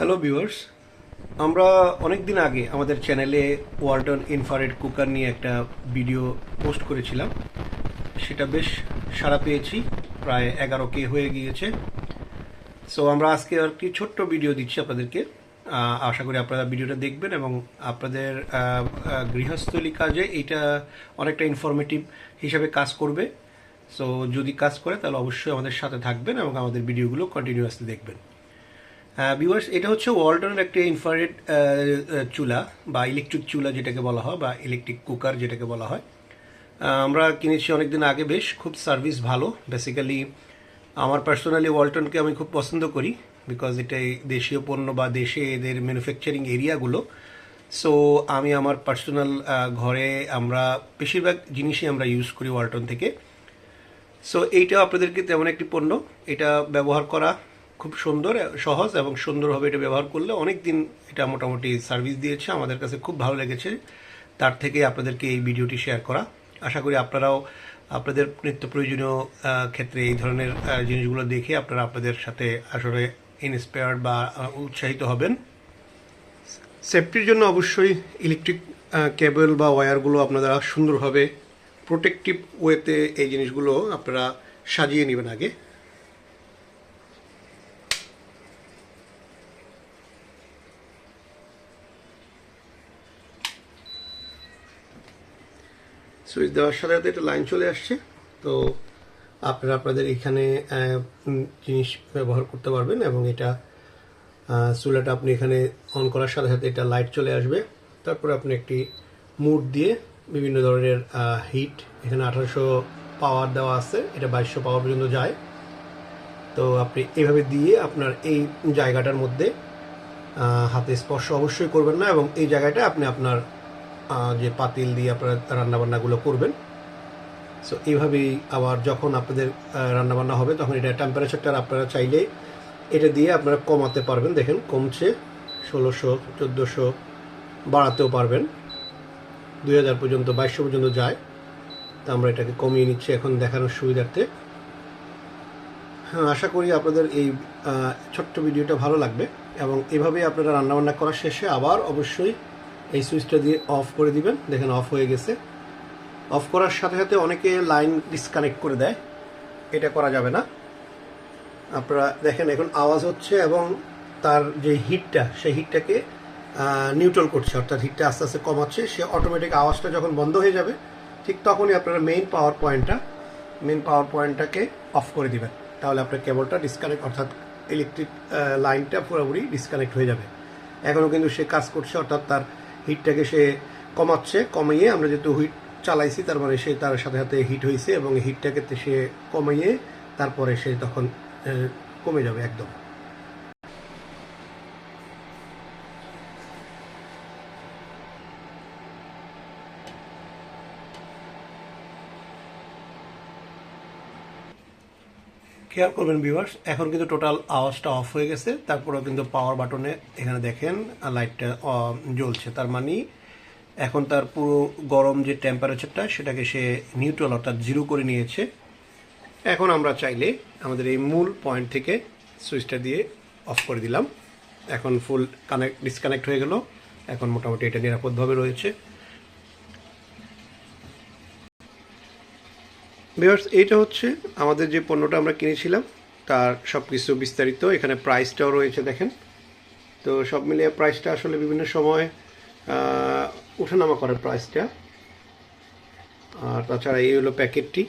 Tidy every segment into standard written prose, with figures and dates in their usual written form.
Hello viewers, আমরা অনেক দিন আগে আমাদের চ্যানেলে ওয়ালটন ইনফ্রারেড কুকার নিয়ে একটা ভিডিও পোস্ট করেছিলাম। সেটা বেশ সাড়া পেয়েছি, প্রায় 11K হয়ে গিয়েছে। সো আমরা আজকে আর কি ছোট্ট ভিডিও দিচ্ছি আপনাদেরকে। আশা করি আপনারা ভিডিওটা দেখবেন এবং আপনাদের গৃহস্থলী কাজে এটা অনেকটা ইনফরমেটিভ হিসাবে কাজ করবে। সো যদি কাজ করে তাহলে অবশ্যই আমাদের সাথে থাকবেন এবং আমাদের ভিডিওগুলো কন্টিনিউয়াসলি দেখবেন। ভিউয়ার্স, এটা হচ্ছে ওয়ালটনের একটা ইনফ্রারেড চুলা বা ইলেকট্রিক চুলা যেটাকে বলা হয়, বা ইলেকট্রিক কুকার যেটাকে বলা হয়। আমরা কিনেছি অনেকদিন আগে, বেশ খুব সার্ভিস ভালো। বেসিক্যালি আমার পার্সোনালি ওয়ালটনকে আমি খুব পছন্দ করি, বিকজ এটা দেশীয় পণ্য বা দেশে এদের ম্যানুফ্যাকচারিং এরিয়াগুলো। সো আমি আমার পার্সোনাল ঘরে আমরা বেশিরভাগ জিনিসই আমরা ইউজ করি ওয়ালটন থেকে। সো এইটা আপনাদেরকে তেমন একটি পণ্য, এটা ব্যবহার করা খুব সুন্দর, সহজ এবং সুন্দরভাবে এটা ব্যবহার করলে অনেক দিন এটা মোটামুটি সার্ভিস দিয়েছে, আমাদের কাছে খুব ভালো লেগেছে। তার থেকে আপনাদেরকে এই ভিডিওটি শেয়ার করা। আশা করি আপনারাও আপনাদের নিত্য প্রয়োজনীয় ক্ষেত্রে এই ধরনের জিনিসগুলো দেখে আপনারা আপনাদের সাথে আসলে ইন্সপায়ার্ড বা উৎসাহিত হবেন। সেফটির জন্য অবশ্যই ইলেকট্রিক কেবল বা ওয়্যারগুলো আপনারা সুন্দরভাবে প্রোটেক্টিভ ওয়েতে এই জিনিসগুলো আপনারা সাজিয়ে নেবেন আগে। সুইচ দেওয়ার সাথে সাথে একটা লাইন চলে আসছে, তো আপনারা আপনাদের এখানে জিনিস ব্যবহার করতে পারবেন। এবং এটা চুলাটা আপনি এখানে অন করার সাথে সাথে এটা লাইট চলে আসবে। তারপরে আপনি একটি মুড দিয়ে বিভিন্ন ধরনের হিট, এখানে 1800 পাওয়ার দেওয়া আছে, এটা 2200 পাওয়ার পর্যন্ত যায়। তো আপনি এইভাবে দিয়ে আপনার এই জায়গাটার মধ্যে হাতে স্পর্শ অবশ্যই করবেন না, এবং এই জায়গাটা আপনি আপনার যে পাতিল দিয়ে আপনারা রান্নাবান্নাগুলো করবেন। সো এইভাবেই আবার যখন আপনাদের রান্নাবান্না হবে তখন এটা টেম্পারেচারটা আপনারা চাইলে এটা দিয়ে আপনারা কমাতে পারবেন। দেখেন কমছে, 1600, 1400 বাড়াতেও পারবেন, 2000 পর্যন্ত, 2200 পর্যন্ত যায়। তো আমরা এটাকে কমিয়ে নিচ্ছি এখন দেখানোর সুবিধার্থে। হ্যাঁ, আশা করি আপনাদের এই ছোট্ট ভিডিওটা ভালো লাগবে। এবং এভাবেই আপনারা রান্নাবান্না করার শেষে আবার অবশ্যই এই সুইচটা দিয়ে অফ করে দিবেন। দেখেন অফ হয়ে গেছে। অফ করার সাথে সাথে অনেকে লাইন ডিসকানেক্ট করে দেয়, এটা করা যাবে না। আপনারা দেখেন এখন আওয়াজ হচ্ছে এবং তার যে হিটটা, সেই হিটটাকে নিউট্রাল করছে, অর্থাৎ হিটটা আস্তে আস্তে কমাচ্ছে। সে অটোমেটিক আওয়াজটা যখন বন্ধ হয়ে যাবে ঠিক তখনই আপনারা মেইন পাওয়ার পয়েন্টটাকে অফ করে দিবেন। তাহলে আপনার কেবলটা ডিসকানেক্ট, অর্থাৎ ইলেকট্রিক লাইনটা পুরোপুরি ডিসকানেক্ট হয়ে যাবে। এখনও কিন্তু সে কাজ করছে, অর্থাৎ তার হিটটাকে সে কমাচ্ছে। কমিয়ে আমরা যেহেতু হিট চালাইছি, তার মানে সে তার সাথে সাথে হিট হয়েছে এবং হিটটাকে সে কমিয়ে তারপরে সে তখন কমে যাবে একদম। খেয়াল করবেন ভিউয়ার্স, এখন কিন্তু টোটাল আওয়াজটা অফ হয়ে গেছে। তারপরেও কিন্তু পাওয়ার বাটনে এখানে দেখেন লাইটটা জ্বলছে, তার মানে এখন তার পুরো গরম যে টেম্পারেচারটা সেটাকে সে নিউট্রাল, অর্থাৎ জিরো করে নিয়েছে। এখন আমরা চাইলে আমাদের এই মূল পয়েন্ট থেকে সুইচটা দিয়ে অফ করে দিলাম। এখন ফুল ডিসকানেক্ট হয়ে গেল। এখন মোটামুটি এটা নিরাপদভাবে রয়েছে। ভিউয়ার্স, এইটা হচ্ছে আমাদের যে পণ্যটা আমরা কিনেছিলাম তার সব কিছু বিস্তারিত, এখানে প্রাইসটাও রয়েছে দেখেন। তো সব মিলিয়ে প্রাইসটা আসলে বিভিন্ন সময় ওঠানামা করে প্রাইসটা। আর তাছাড়া এই হলো প্যাকেটটি,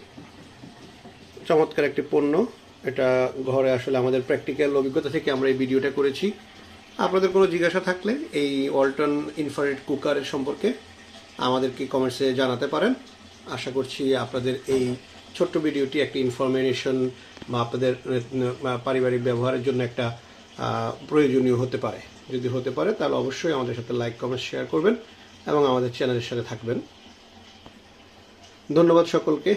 চমৎকার একটি পণ্য। এটা ঘরে আসলে আমাদের প্র্যাকটিক্যাল অভিজ্ঞতা থেকে আমরা এই ভিডিওটা করেছি। আপনাদের কোনো জিজ্ঞাসা থাকলে এই ওয়ালটন ইনফ্রারেড কুকারের সম্পর্কে আমাদেরকে কমেন্টসে জানাতে পারেন। আশা করছি আপনাদের এই ছোট্ট ভিডিওটি একটি ইনফরমেশন বা আপনাদের পারিবারিক ব্যবহারের জন্য একটা প্রয়োজনীয় হতে পারে। যদি হতে পারে তাহলে অবশ্যই আমাদের সাথে লাইক, কমেন্ট, শেয়ার করবেন এবং আমাদের চ্যানেলের সাথে থাকবেন। ধন্যবাদ সকলকে।